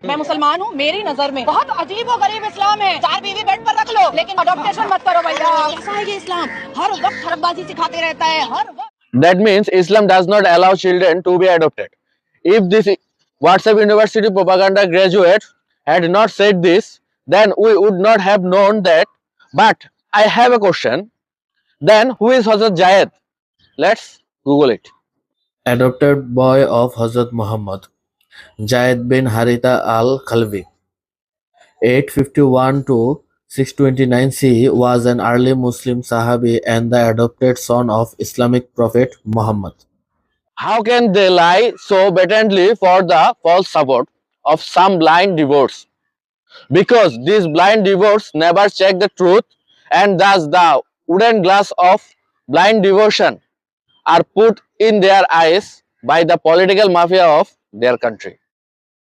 मैं मुसलमान हूँ, मेरी नजर में बहुत अजीब और गरीब इस्लाम है। 4 बीवी बेड पर रख लो, लेकिन अडॉप्टेशन मत करो भैया। कैसा है ये इस्लाम? हर वक्त हरबाजी सिखाते रहता है, हर वक्त। That means Islam does not allow children to be adopted. If this WhatsApp University propaganda graduate had not said this, then we would not have known that. But I have a question. Then who is Hazrat Jayed? Let's Google it. Adopted boy of Hazrat Muhammad, Jayed bin Haritha al-Khalvi. 851 to 629 C was an early Muslim Sahabi and the adopted son of Islamic Prophet Muhammad. How can they lie so blatantly for the false support of some blind divorce? Because these blind divorce never check the truth, and thus the wooden glass of blind devotion are put in their eyes by the political mafia of their country.